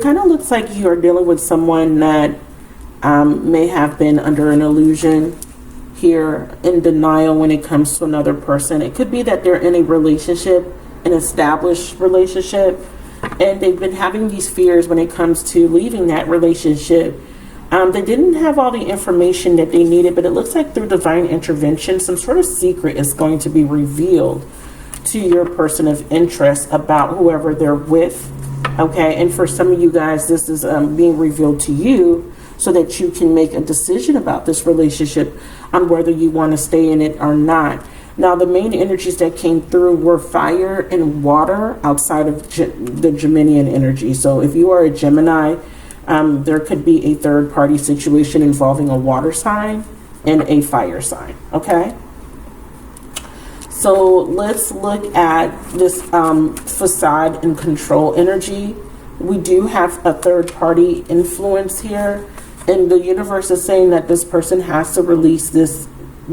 kind of looks like you are dealing with someone that may have been under an illusion here, in denial when it comes to another person. It could be that they're in a relationship, an established relationship, and they've been having these fears when it comes to leaving that relationship. They didn't have all the information that they needed, but it looks like through divine intervention, some sort of secret is going to be revealed to your person of interest about whoever they're with. Okay, and for some of you guys, this is being revealed to you so that you can make a decision about this relationship on whether you want to stay in it or not. Now, the main energies that came through were fire and water outside of the Geminian energy. So if you are a Gemini, there could be a third party situation involving a water sign and a fire sign. Okay. So let's look at this facade and control energy. We do have a third party influence here. And the universe is saying that this person has to release this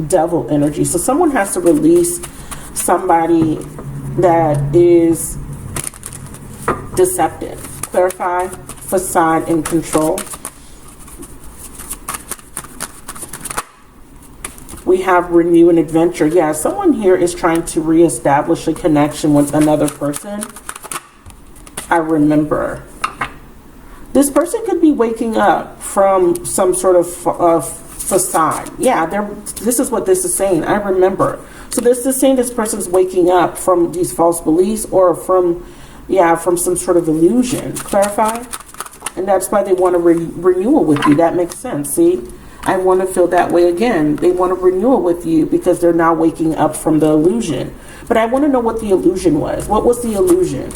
devil energy. So someone has to release somebody that is deceptive. Clarify, facade, and control. We have renew and adventure. Yeah, someone here is trying to reestablish a connection with another person. I remember. This person could be waking up from some sort of facade. Yeah, this is what this is saying. I remember. So this is saying this person's waking up from these false beliefs or from some sort of illusion. Clarify? And that's why they want a renewal with you. That makes sense. See? I want to feel that way again. They want a renewal with you because they're now waking up from the illusion. But I want to know what the illusion was. What was the illusion?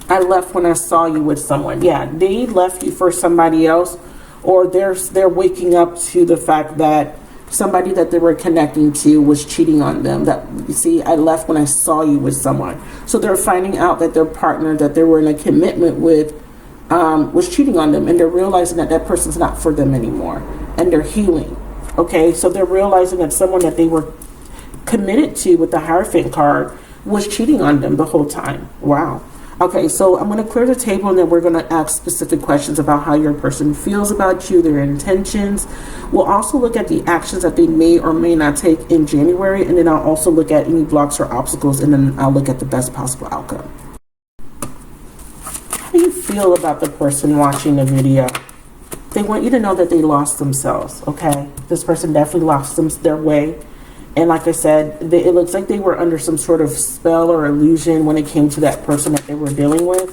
I left when I saw you with someone. Yeah, they left you for somebody else, or they're waking up to the fact that somebody that they were connecting to was cheating on them. That, you see, I left when I saw you with someone. So they're finding out that their partner that they were in a commitment with was cheating on them, and they're realizing that that person's not for them anymore, and they're healing. Okay, so they're realizing that someone that they were committed to with the Hierophant card was cheating on them the whole time. Wow. Okay, so I'm going to clear the table, and then we're going to ask specific questions about how your person feels about you, their intentions. We'll also look at the actions that they may or may not take in January, and then I'll also look at any blocks or obstacles, and then I'll look at the best possible outcome. How do you feel about the person watching the video? They want you to know that they lost themselves, okay? This person definitely lost their way. And like I said, it looks like they were under some sort of spell or illusion when it came to that person that they were dealing with.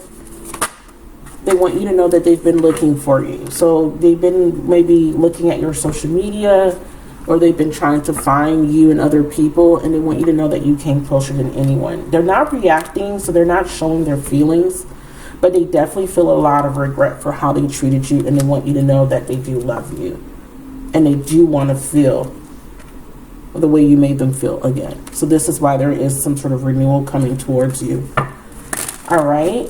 They want you to know that they've been looking for you. So they've been maybe looking at your social media, or they've been trying to find you and other people, and they want you to know that you came closer than anyone. They're not reacting, so they're not showing their feelings, but they definitely feel a lot of regret for how they treated you, and they want you to know that they do love you, and they do want to feel the way you made them feel again. So this is why there is some sort of renewal coming towards you. All right.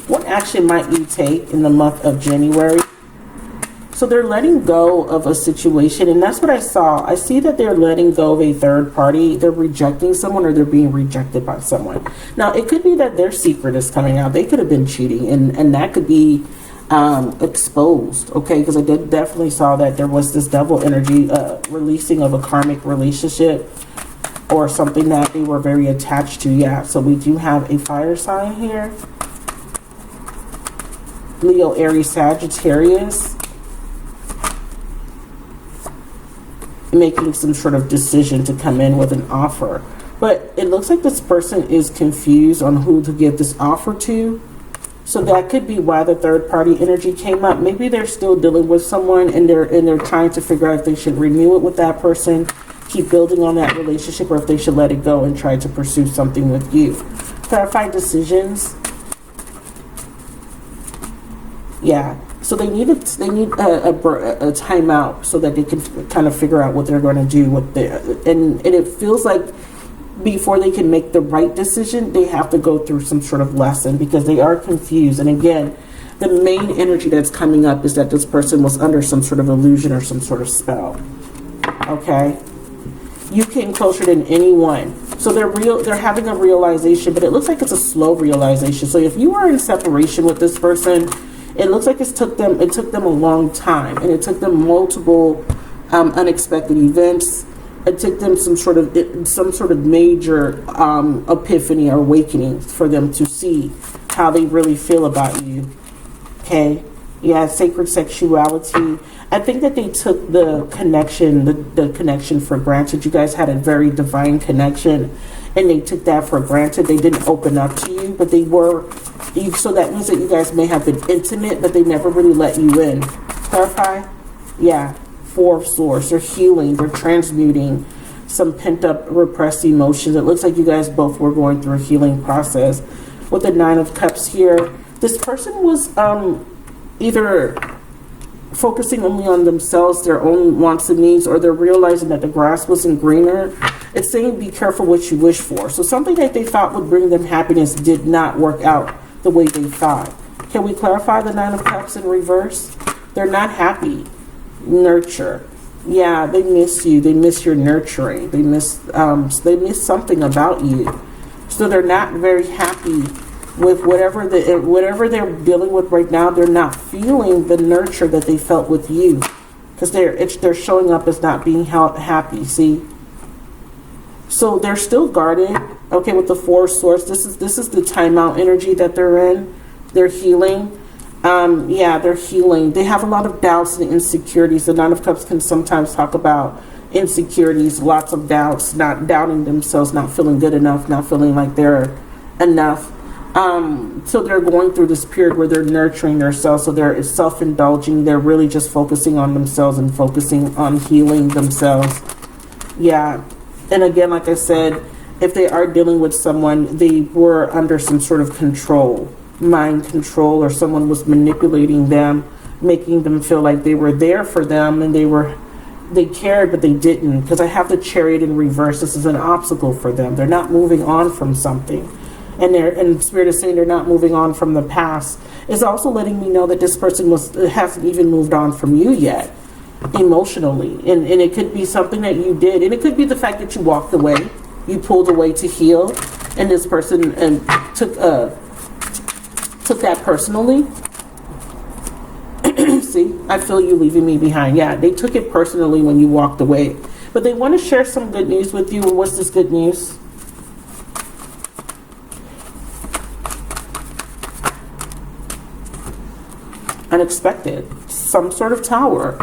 What action might you take in the month of January? So they're letting go of a situation, and that's what I saw. I see that they're letting go of a third party. They're rejecting someone, or they're being rejected by someone. Now, it could be that their secret is coming out. They could have been cheating, and that could be exposed, okay? Because I definitely saw that there was this devil energy releasing of a karmic relationship or something that they were very attached to. Yeah, so we do have a fire sign here. Leo, Aries, Sagittarius. Making some sort of decision to come in with an offer. But it looks like this person is confused on who to give this offer to. So that could be why the third party energy came up. Maybe they're still dealing with someone, and they're trying to figure out if they should renew it with that person, keep building on that relationship, or if they should let it go and try to pursue something with you. Clarify decisions. Yeah. So they need a timeout so that they can kind of figure out what they're going to do and it feels like before they can make the right decision, they have to go through some sort of lesson because they are confused. And again, the main energy that's coming up is that this person was under some sort of illusion or some sort of spell. Okay. You came closer than anyone. So they're having a realization, but it looks like it's a slow realization. So if you are in separation with this person, it looks like it took them a long time, and it took them multiple unexpected events. It took them some sort of major epiphany or awakening for them to see how they really feel about you. Okay, yeah, sacred sexuality. I think that they took the connection, the connection for granted. You guys had a very divine connection, and they took that for granted. They didn't open up to you, but they were. So that means that you guys may have been intimate, but they never really let you in. Clarify? Yeah. Four of Swords. They're healing. They're transmuting some pent-up, repressed emotions. It looks like you guys both were going through a healing process. With the Nine of Cups here, this person was either focusing only on themselves, their own wants and needs, or they're realizing that the grass wasn't greener. It's saying be careful what you wish for. So something that they thought would bring them happiness did not work out the way they thought. Can we clarify the Nine of Cups in reverse? They're not happy. Nurture. Yeah, they miss you. They miss your nurturing. They miss something about you. So they're not very happy with whatever they're dealing with right now. They're not feeling the nurture that they felt with you, because they're showing up as not being happy. See, so they're still guarded. Okay, with the Four of Swords, this is the timeout energy that they're in. They're healing. Yeah, they're healing. They have a lot of doubts and insecurities. The Nine of Cups can sometimes talk about insecurities, lots of doubts, not doubting themselves, not feeling good enough, not feeling like they're enough. So they're going through this period where they're nurturing themselves. So they're self-indulging. They're really just focusing on themselves and focusing on healing themselves. Yeah. And again, like I said, if they are dealing with someone, they were under some sort of control, mind control, or someone was manipulating them, making them feel like they were there for them and they cared, but they didn't. Because I have the Chariot in reverse. This is an obstacle for them. They're not moving on from something. And Spirit is saying they're not moving on from the past. It's also letting me know that this person hasn't even moved on from you yet, emotionally. And it could be something that you did. And it could be the fact that you walked away. You pulled away to heal. And this person took that personally. See, I feel you leaving me behind. Yeah, they took it personally when you walked away. But they want to share some good news with you. And what's this good news? Unexpected. Some sort of tower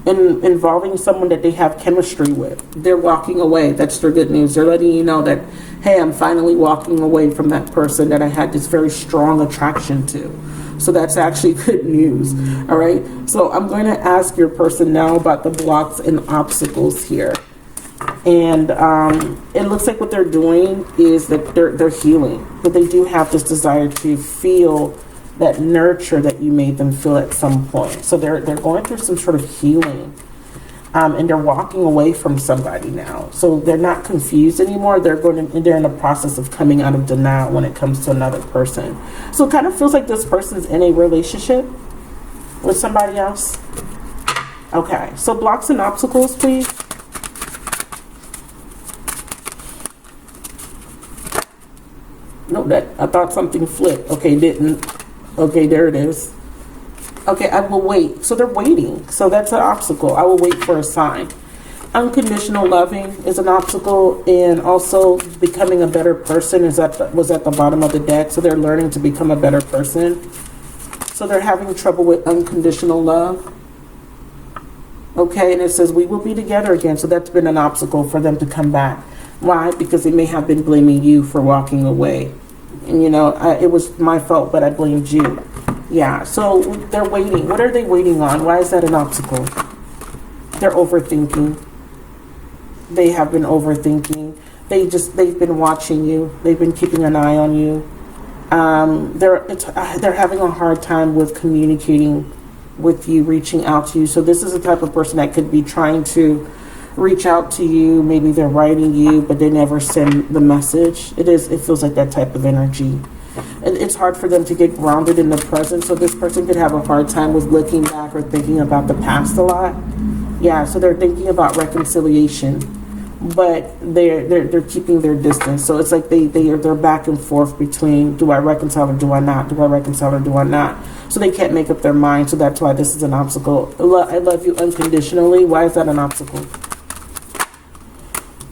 involving someone that they have chemistry with. They're walking away. That's their good news. They're letting you know that, hey, I'm finally walking away from that person that I had this very strong attraction to. So that's actually good news. All right. So I'm going to ask your person now about the blocks and obstacles here. And it looks like what they're doing is that they're healing. But they do have this desire to feel that nurture that you made them feel at some point. So they're going through some sort of healing. And they're walking away from somebody now. So they're not confused anymore. They're in the process of coming out of denial when it comes to another person. So it kind of feels like this person's in a relationship with somebody else. Okay, so blocks and obstacles, please. No, I thought something flipped. Okay, didn't. Okay, there it is. Okay, I will wait. So they're waiting. So that's an obstacle. I will wait for a sign. Unconditional loving is an obstacle, and also becoming a better person was at the bottom of the deck. So they're learning to become a better person. So they're having trouble with unconditional love. Okay, and it says we will be together again. So that's been an obstacle for them to come back. Why? Because they may have been blaming you for walking away. And it was my fault, but I blamed you. Yeah, so they're waiting. What are they waiting on? Why is that an obstacle? They're overthinking. They have been overthinking. They've been watching you. They've been keeping an eye on you. They're having a hard time with communicating with you, reaching out to you. So this is the type of person that could be trying to reach out to you. Maybe they're writing you, but they never send the message. It feels like that type of energy. It's hard for them to get grounded in the present. So this person could have a hard time with looking back or thinking about the past a lot. Yeah, so they're thinking about reconciliation. but they're keeping their distance. So it's like they're back and forth between, do I reconcile or do I not? Do I reconcile or do I not? So they can't make up their mind. So that's why this is an obstacle. I love you unconditionally. Why is that an obstacle?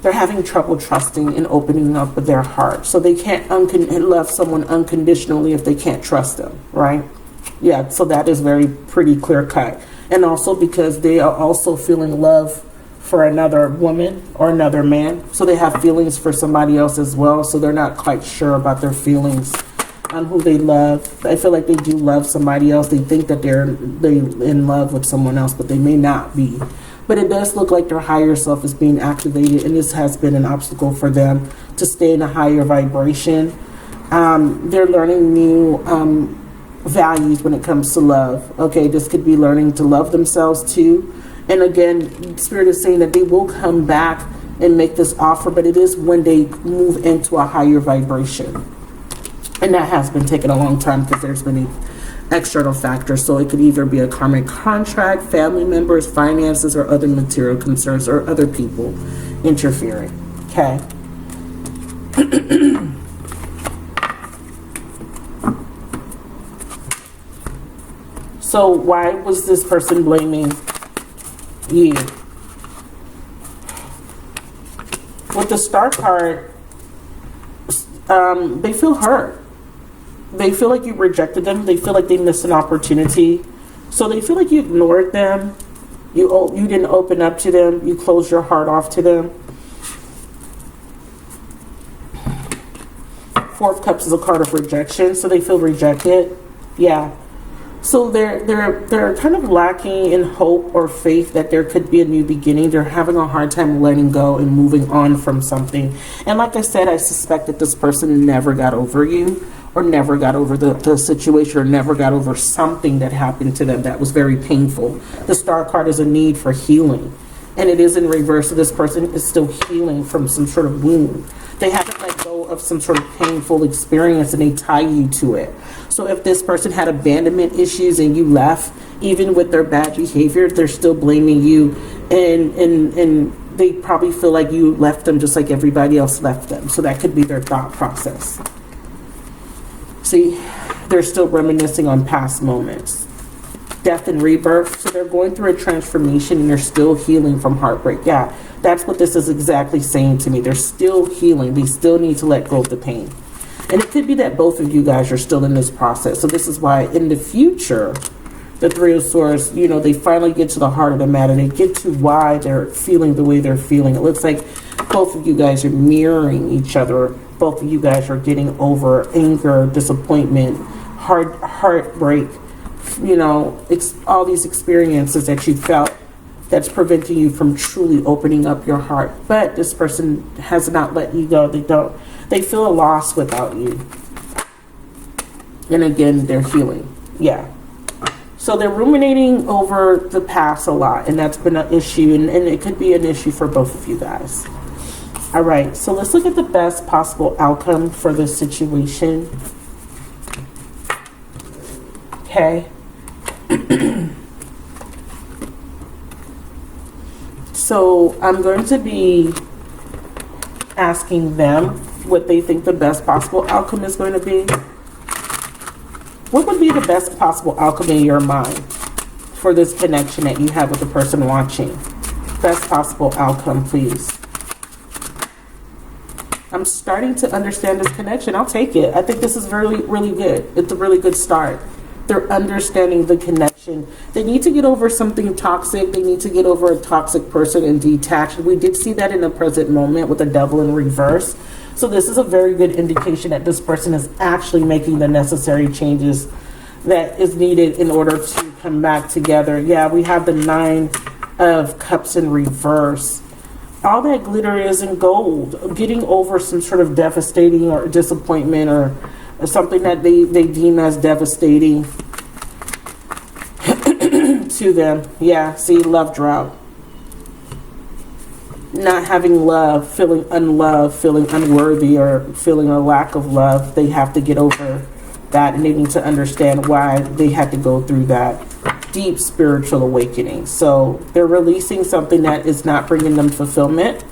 They're having trouble trusting and opening up with their heart. So they can't love someone unconditionally if they can't trust them, right? Yeah, so that is very pretty clear cut. And also because they are also feeling love for another woman or another man. So they have feelings for somebody else as well. So they're not quite sure about their feelings on who they love. I feel like they do love somebody else. They think that they're in love with someone else, but they may not be. But it does look like their higher self is being activated, and this has been an obstacle for them to stay in a higher vibration. They're learning new values when it comes to love. Okay, this could be learning to love themselves too. And again, Spirit is saying that they will come back and make this offer, but it is when they move into a higher vibration. And that has been taking a long time because there's been external factors. So it could either be a karmic contract, family members, finances, or other material concerns, or other people interfering. Okay. So why was this person blaming you? With the Star card, they feel hurt. They feel like you rejected them. They feel like they missed an opportunity. So they feel like you ignored them. You didn't open up to them. You closed your heart off to them. Four of Cups is a card of rejection. So they feel rejected. Yeah. So they're kind of lacking in hope or faith that there could be a new beginning. They're having a hard time letting go and moving on from something. And like I said, I suspect that this person never got over you, or never got over the situation, or never got over something that happened to them that was very painful. The Star card is a need for healing. And it is in reverse. So this person is still healing from some sort of wound. They haven't let go of some sort of painful experience, and they tie you to it. So if this person had abandonment issues and you left, even with their bad behavior, they're still blaming you, and they probably feel like you left them just like everybody else left them. So that could be their thought process. See, they're still reminiscing on past moments. Death and rebirth. So they're going through a transformation, and they're still healing from heartbreak. Yeah, that's what this is exactly saying to me. They're still healing. They still need to let go of the pain. And it could be that both of you guys are still in this process. So this is why in the future, the Three of Swords, you know, they finally get to the heart of the matter. They get to why they're feeling the way they're feeling. It looks like both of you guys are mirroring each other. Both of you guys are getting over anger, disappointment, heartbreak, you know, all these experiences that you felt that's preventing you from truly opening up your heart. But this person has not let you go. They feel a loss without you. And again, they're healing. Yeah. So they're ruminating over the past a lot, and that's been an issue, and it could be an issue for both of you guys. All right, so let's look at the best possible outcome for this situation. Okay. So I'm going to be asking them what they think the best possible outcome is going to be. What would be the best possible outcome in your mind for this connection that you have with the person watching? Best possible outcome, please. I'm starting to understand this connection. I'll take it. I think this is really, really good. It's a really good start. They're understanding the connection. They need to get over something toxic. They need to get over a toxic person and detach. We did see that in the present moment with the Devil in reverse. So this is a very good indication that this person is actually making the necessary changes that is needed in order to come back together. Yeah, we have the Nine of Cups in reverse. All that glitter is in gold. Getting over some sort of devastating or disappointment or something that they deem as devastating to them. Yeah, see, love drought. Not having love, feeling unloved, feeling unworthy, or feeling a lack of love. They have to get over that, and they need to understand why they had to go through that deep spiritual awakening. So they're releasing something that is not bringing them fulfillment.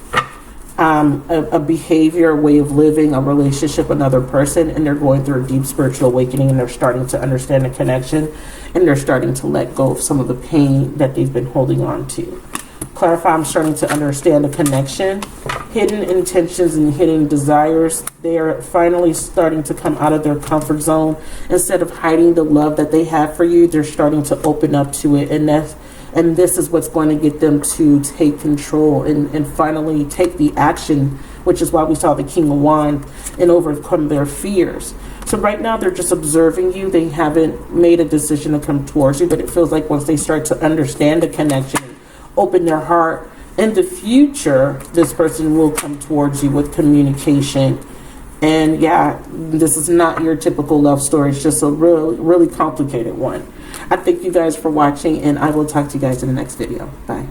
a behavior, a way of living, a relationship, another person, and they're going through a deep spiritual awakening, and they're starting to understand the connection, and they're starting to let go of some of the pain that they've been holding on to. Clarify, I'm starting to understand the connection, hidden intentions and hidden desires. They are finally starting to come out of their comfort zone. Instead of hiding the love that they have for you, they're starting to open up to it, and this is what's going to get them to take control and finally take the action, which is why we saw the King of Wands, and overcome their fears. So right now they're just observing you. They haven't made a decision to come towards you, but it feels like once they start to understand the connection, open their heart, in the future, this person will come towards you with communication. And yeah, this is not your typical love story. It's just a really, really complicated one. I thank you guys for watching, and I will talk to you guys in the next video. Bye.